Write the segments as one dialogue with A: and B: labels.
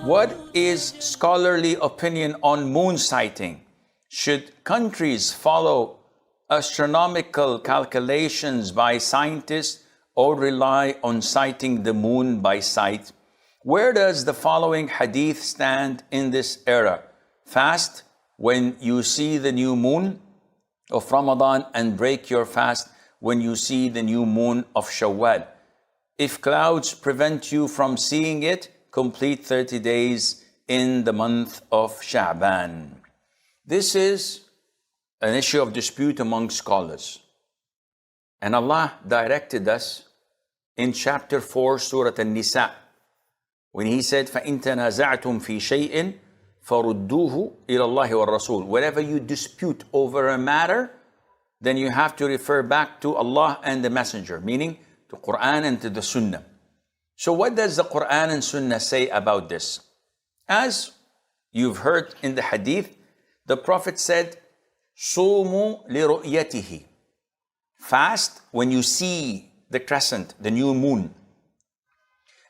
A: What is scholarly opinion on moon sighting? Should countries follow astronomical calculations by scientists or rely on sighting the moon by sight? Where does the following hadith stand in this era? Fast when you see the new moon of Ramadan and break your fast when you see the new moon of Shawwal. If clouds prevent you from seeing it, complete 30 days in the month of Sha'ban. This is an issue of dispute among scholars. And Allah directed us in chapter 4, Surah An-Nisa, when He said, فَإِن تَنَازَعْتُمْ فِي شَيْءٍ فَرُدُّوهُ إِلَى اللَّهِ وَالرَّسُولِ. Whenever you dispute over a matter, then you have to refer back to Allah and the Messenger, meaning to Qur'an and to the Sunnah. So what does the Qur'an and Sunnah say about this? As you've heard in the hadith, the Prophet said, صُومُوا لِرُؤْيَتِهِ. Fast when you see the crescent, the new moon.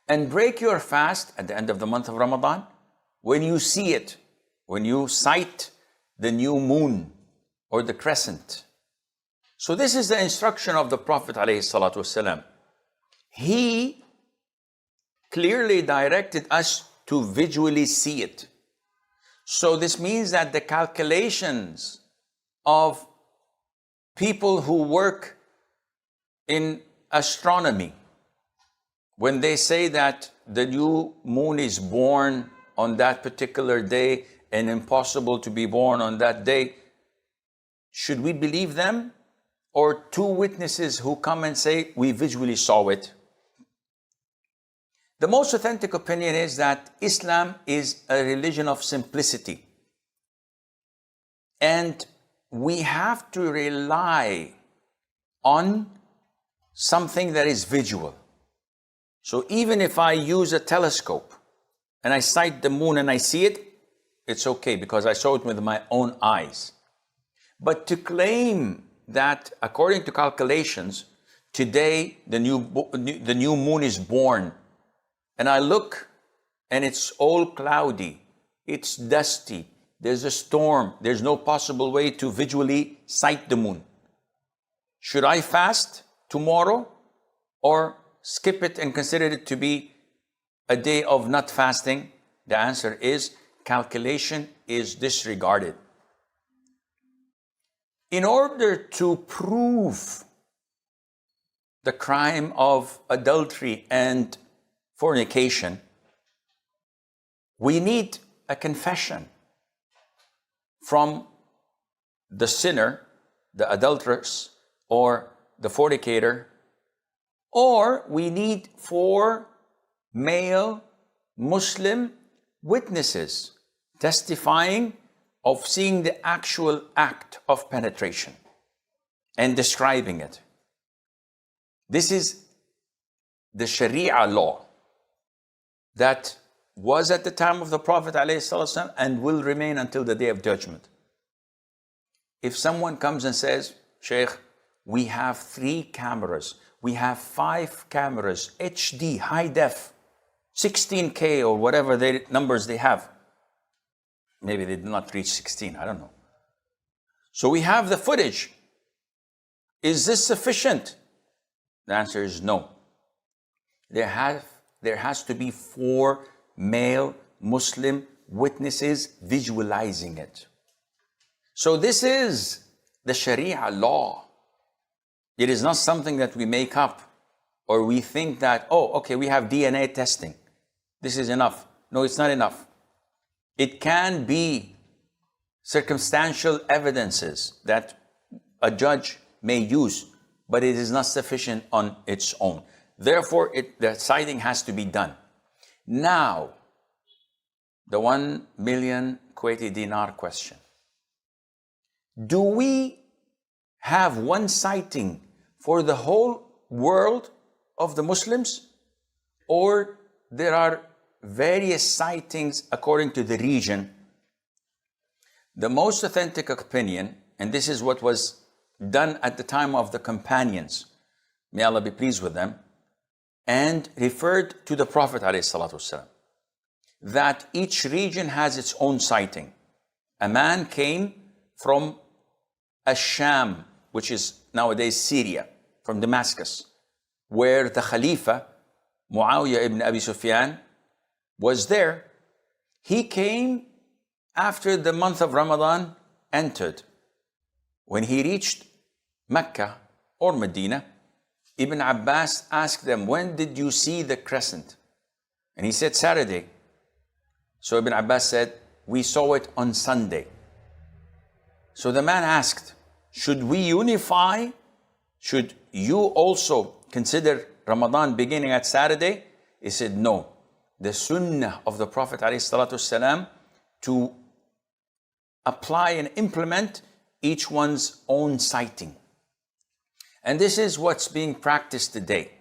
A: And break your fast at the end of the month of Ramadan when you see it, when you sight the new moon or the crescent. So this is the instruction of the Prophet ﷺ. He clearly directed us to visually see it. So this means that the calculations of people who work in astronomy, when they say that the new moon is born on that particular day and impossible to be born on that day, should we believe them? Or two witnesses who come and say, we visually saw it? The most authentic opinion is that Islam is a religion of simplicity. And we have to rely on something that is visual. So even if I use a telescope and I sight the moon and I see it, it's okay because I saw it with my own eyes. But to claim that according to calculations, today the new moon is born, and I look and it's all cloudy, it's dusty, there's a storm, there's no possible way to visually sight the moon. Should I fast tomorrow or skip it and consider it to be a day of not fasting? The answer is calculation is disregarded. In order to prove the crime of adultery and fornication, we need a confession from the sinner, the adulteress, or the fornicator, or we need 4 male Muslim witnesses testifying of seeing the actual act of penetration and describing it. This is the Sharia law that was at the time of the Prophet ﷺ and will remain until the Day of Judgment. If someone comes and says, Shaykh, we have 3 cameras, we have 5 cameras, HD, high def, 16K or whatever numbers they have. Maybe they did not reach 16, I don't know. So we have the footage. Is this sufficient? The answer is no. There has to be 4 male Muslim witnesses visualizing it. So this is the Sharia law. It is not something that we make up or we think that, oh, okay, we have DNA testing. This is enough. No, it's not enough. It can be circumstantial evidences that a judge may use, but it is not sufficient on its own. Therefore, the sighting has to be done. Now, the 1 million Kuwaiti dinar question. Do we have one sighting for the whole world of the Muslims? Or there are various sightings according to the region? The most authentic opinion, and this is what was done at the time of the companions, may Allah be pleased with them, and referred to the Prophet ﷺ. that each region has its own sighting. A man came from Asham, which is nowadays Syria, from Damascus, where the Khalifa, Muawiyah ibn Abi Sufyan, was there. He came after the month of Ramadan entered. When he reached Mecca or Medina, Ibn Abbas asked them, when did you see the crescent? And he said, Saturday. So Ibn Abbas said, we saw it on Sunday. So the man asked, should we unify? Should you also consider Ramadan beginning at Saturday? He said, no. The sunnah of the Prophet ﷺ to apply and implement each one's own sighting. And this is what's being practiced today.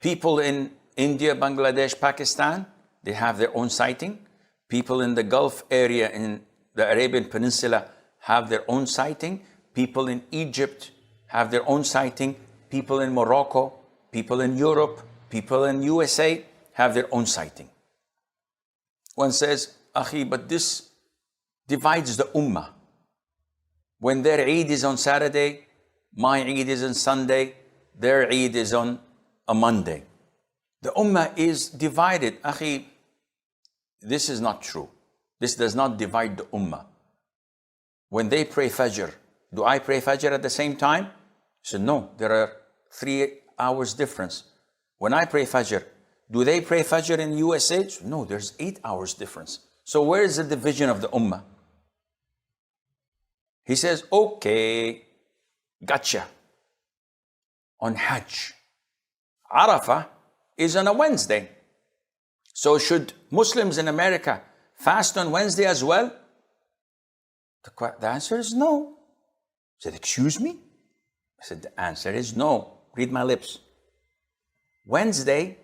A: People in India, Bangladesh, Pakistan, they have their own sighting. People in the Gulf area, in the Arabian Peninsula, have their own sighting. People in Egypt have their own sighting. People in Morocco, people in Europe, people in USA have their own sighting. One says, Akhi, but this divides the ummah. When their Eid is on Saturday, my Eid is on Sunday, their Eid is on a Monday. The ummah is divided. Akhi, this is not true. This does not divide the ummah. When they pray Fajr, do I pray Fajr at the same time? He said, no, there are 3 hours difference. When I pray Fajr, do they pray Fajr in USA? Said, no, there's 8 hours difference. So where is the division of the ummah? He says, okay, gotcha. On Hajj, Arafah is on a Wednesday. So should Muslims in America fast on Wednesday as well? The answer is no. I said, excuse me? I said, the answer is no. Read my lips. Wednesday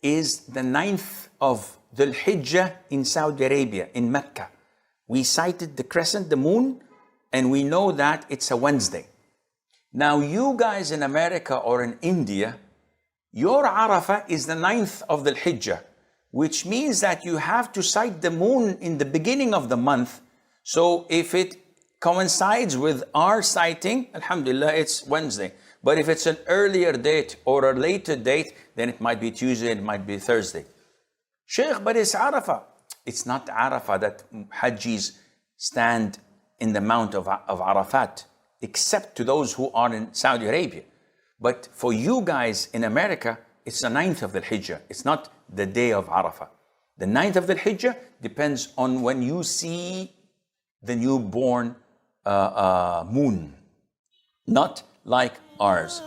A: is the 9th of Dhul Hijjah in Saudi Arabia, in Mecca. We sighted the crescent, the moon, and we know that it's a Wednesday. Now you guys in America or in India, your Arafah is the 9th of Dhul Hijjah, which means that you have to sight the moon in the beginning of the month. So if it coincides with our sighting, alhamdulillah, it's Wednesday. But if it's an earlier date or a later date, then it might be Tuesday, it might be Thursday. Sheikh, but it's Arafah. It's not Arafah that Hajjis stand in the Mount of Arafat, except to those who are in Saudi Arabia. But for you guys in America, it's the 9th of the Hijjah. It's not the day of Arafah. The 9th of the Hijjah depends on when you see the newborn moon, not like ours.